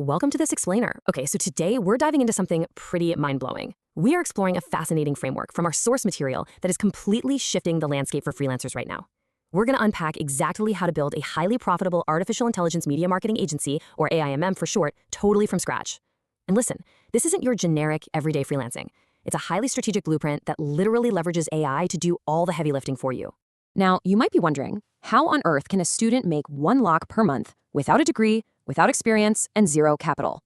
Welcome to this explainer. Okay, so today we're diving into something pretty mind-blowing. We are exploring a fascinating framework from our source material that is completely shifting the landscape for freelancers right now. We're going to unpack exactly how to build a highly profitable artificial intelligence media marketing agency, or AIMM for short, totally from scratch. And listen, this isn't your generic everyday freelancing. It's a highly strategic blueprint that literally leverages AI to do all the heavy lifting for you. Now, you might be wondering, how on earth can a student make 1 lakh per month without a degree, without experience, and zero capital?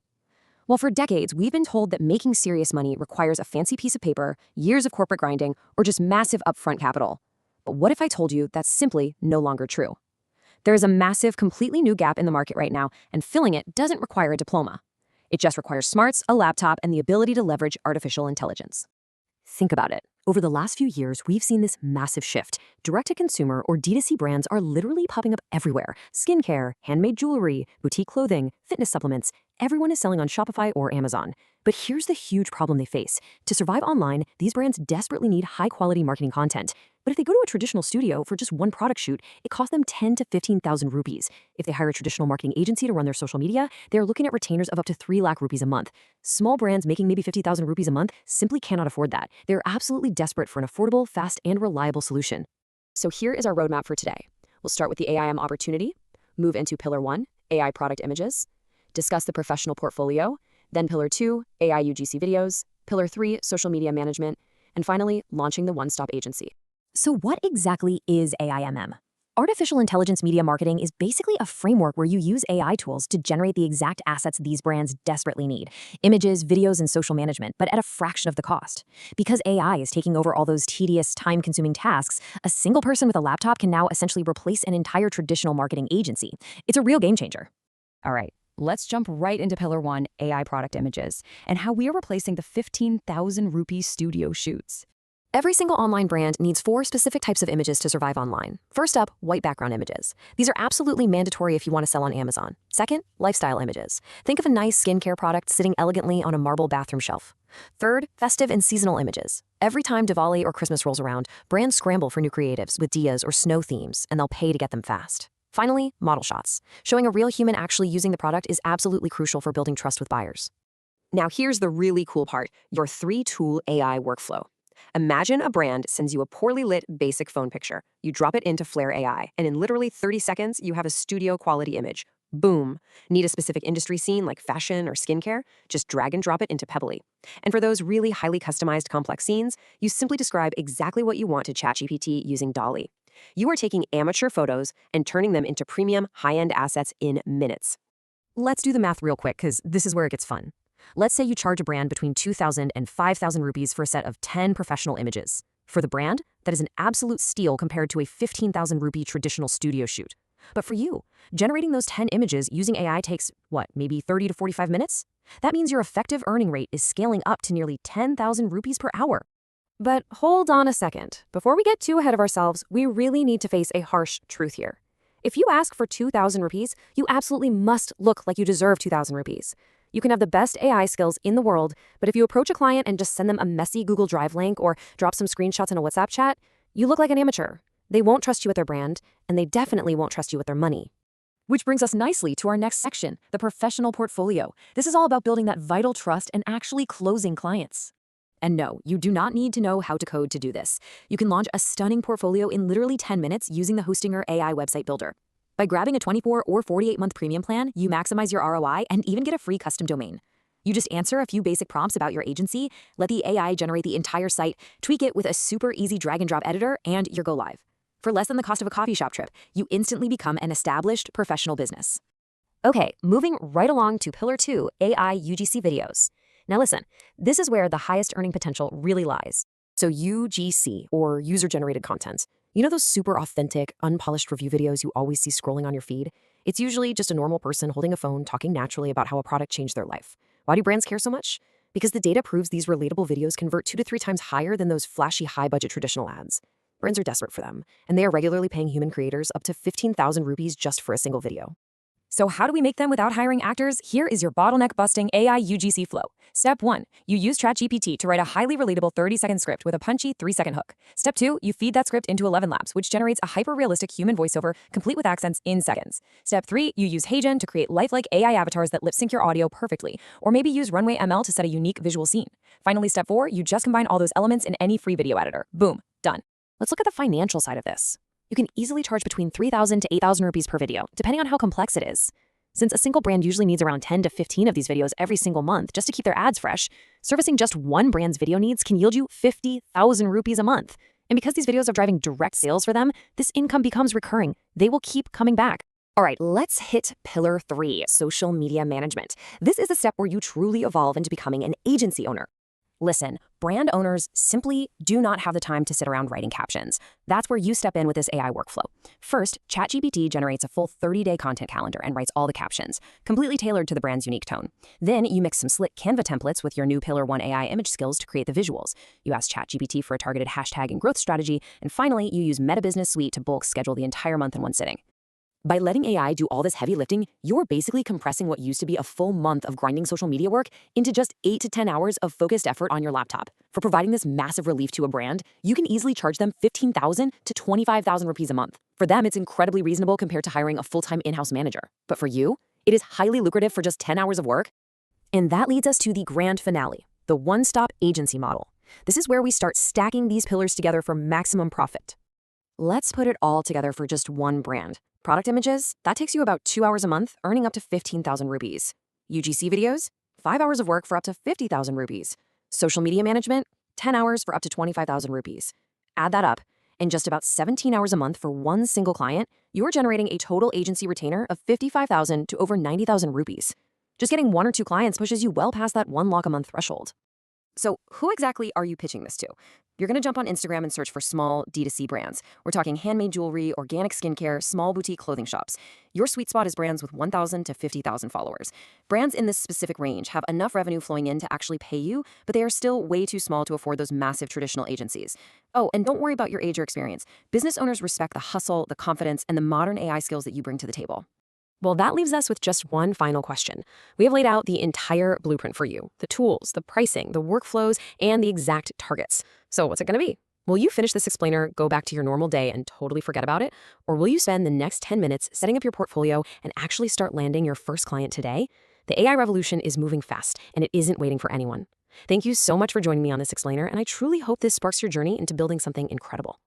Well, for decades, we've been told that making serious money requires a fancy piece of paper, years of corporate grinding, or just massive upfront capital. But what if I told you that's simply no longer true? There is a massive, completely new gap in the market right now, and filling it doesn't require a diploma. It just requires smarts, a laptop, and the ability to leverage artificial intelligence. Think about it. Over the last few years, we've seen this massive shift. Direct-to-consumer or D2C brands are literally popping up everywhere. Skincare, handmade jewelry, boutique clothing, fitness supplements. Everyone is selling on Shopify or Amazon. But here's the huge problem they face. To survive online, these brands desperately need high-quality marketing content. But if they go to a traditional studio for just one product shoot, it costs them 10 to 15,000 rupees. If they hire a traditional marketing agency to run their social media, they're looking at retainers of up to 3 lakh rupees a month. Small brands making maybe 50,000 rupees a month simply cannot afford that. They're absolutely desperate for an affordable, fast, and reliable solution. So here is our roadmap for today. We'll start with the AIM opportunity, move into Pillar 1, AI product images, discuss the professional portfolio, then Pillar 2, AI UGC videos, Pillar 3, social media management, and finally, launching the one-stop agency. So what exactly is AIMM? Artificial intelligence media marketing is basically a framework where you use AI tools to generate the exact assets these brands desperately need: images, videos, and social management, but at a fraction of the cost. Because AI is taking over all those tedious, time-consuming tasks, a single person with a laptop can now essentially replace an entire traditional marketing agency. It's a real game changer. All right, let's jump right into Pillar 1, AI product images, and how we are replacing the 15,000 rupee studio shoots. Every single online brand needs 4 specific types of images to survive online. First up, white background images. These are absolutely mandatory if you want to sell on Amazon. Second, lifestyle images. Think of a nice skincare product sitting elegantly on a marble bathroom shelf. Third, festive and seasonal images. Every time Diwali or Christmas rolls around, brands scramble for new creatives with diyas or snow themes, and they'll pay to get them fast. Finally, model shots. Showing a real human actually using the product is absolutely crucial for building trust with buyers. Now here's the really cool part, your 3-tool AI workflow. Imagine a brand sends you a poorly lit basic phone picture. You drop it into Flare AI, and in literally 30 seconds, you have a studio quality image. Boom. Need a specific industry scene like fashion or skincare? Just drag and drop it into Pebbly. And for those really highly customized complex scenes, you simply describe exactly what you want to ChatGPT using DALL-E. You are taking amateur photos and turning them into premium, high-end assets in minutes. Let's do the math real quick, because this is where it gets fun. Let's say you charge a brand between 2,000 and 5,000 rupees for a set of 10 professional images. For the brand, that is an absolute steal compared to a 15,000 rupee traditional studio shoot. But for you, generating those 10 images using AI takes, maybe 30 to 45 minutes? That means your effective earning rate is scaling up to nearly 10,000 rupees per hour. But hold on a second. Before we get too ahead of ourselves, we really need to face a harsh truth here. If you ask for 2,000 rupees, you absolutely must look like you deserve 2,000 rupees. You can have the best AI skills in the world, but if you approach a client and just send them a messy Google Drive link or drop some screenshots in a WhatsApp chat, you look like an amateur. They won't trust you with their brand, and they definitely won't trust you with their money. Which brings us nicely to our next section, the professional portfolio. This is all about building that vital trust and actually closing clients. And no, you do not need to know how to code to do this. You can launch a stunning portfolio in literally 10 minutes using the Hostinger AI website builder. By grabbing a 24 or 48-month premium plan, you maximize your ROI and even get a free custom domain. You just answer a few basic prompts about your agency, let the AI generate the entire site, tweak it with a super easy drag-and-drop editor, and you're go live. For less than the cost of a coffee shop trip, you instantly become an established professional business. Okay, moving right along to Pillar 2, AI UGC videos. Now listen, this is where the highest earning potential really lies. So UGC, or user-generated content. You know those super authentic, unpolished review videos you always see scrolling on your feed? It's usually just a normal person holding a phone talking naturally about how a product changed their life. Why do brands care so much? Because the data proves these relatable videos convert 2 to 3 times higher than those flashy, high-budget traditional ads. Brands are desperate for them, and they are regularly paying human creators up to 15,000 rupees just for a single video. So how do we make them without hiring actors? Here is your bottleneck-busting AI UGC flow. Step 1. You use ChatGPT to write a highly relatable 30-second script with a punchy 3-second hook. Step 2. You feed that script into 11 Labs, which generates a hyper-realistic human voiceover complete with accents in seconds. Step 3. You use HeyGen to create lifelike AI avatars that lip-sync your audio perfectly, or maybe use Runway ML to set a unique visual scene. Finally, Step 4. You just combine all those elements in any free video editor. Boom. Done. Let's look at the financial side of this. You can easily charge between 3,000 to 8,000 rupees per video, depending on how complex it is. Since a single brand usually needs around 10 to 15 of these videos every single month just to keep their ads fresh, servicing just one brand's video needs can yield you 50,000 rupees a month. And because these videos are driving direct sales for them, this income becomes recurring. They will keep coming back. All right, let's hit pillar 3, social media management. This is a step where you truly evolve into becoming an agency owner. Listen, brand owners simply do not have the time to sit around writing captions. That's where you step in with this AI workflow. First, ChatGPT generates a full 30-day content calendar and writes all the captions, completely tailored to the brand's unique tone. Then you mix some slick Canva templates with your new Pillar 1 AI image skills to create the visuals. You ask ChatGPT for a targeted hashtag and growth strategy, and finally, you use Meta Business Suite to bulk schedule the entire month in one sitting. By letting AI do all this heavy lifting, you're basically compressing what used to be a full month of grinding social media work into just 8 to 10 hours of focused effort on your laptop. For providing this massive relief to a brand, you can easily charge them 15,000 to 25,000 rupees a month. For them, it's incredibly reasonable compared to hiring a full-time in-house manager. But for you, it is highly lucrative for just 10 hours of work. And that leads us to the grand finale, the one-stop agency model. This is where we start stacking these pillars together for maximum profit. Let's put it all together for just one brand. Product images, that takes you about 2 hours a month, earning up to 15,000 rupees. UGC videos, 5 hours of work for up to 50,000 rupees. Social media management, 10 hours for up to 25,000 rupees. Add that up, in just about 17 hours a month for one single client, you're generating a total agency retainer of 55,000 to over 90,000 rupees. Just getting 1 or 2 clients pushes you well past that 1 lakh a month threshold. So who exactly are you pitching this to? You're going to jump on Instagram and search for small D2C brands. We're talking handmade jewelry, organic skincare, small boutique clothing shops. Your sweet spot is brands with 1,000 to 50,000 followers. Brands in this specific range have enough revenue flowing in to actually pay you, but they are still way too small to afford those massive traditional agencies. Oh, and don't worry about your age or experience. Business owners respect the hustle, the confidence, and the modern AI skills that you bring to the table. Well, that leaves us with just one final question. We have laid out the entire blueprint for you, the tools, the pricing, the workflows, and the exact targets. So what's it going to be? Will you finish this explainer, go back to your normal day, and totally forget about it? Or will you spend the next 10 minutes setting up your portfolio and actually start landing your first client today? The AI revolution is moving fast, and it isn't waiting for anyone. Thank you so much for joining me on this explainer, and I truly hope this sparks your journey into building something incredible.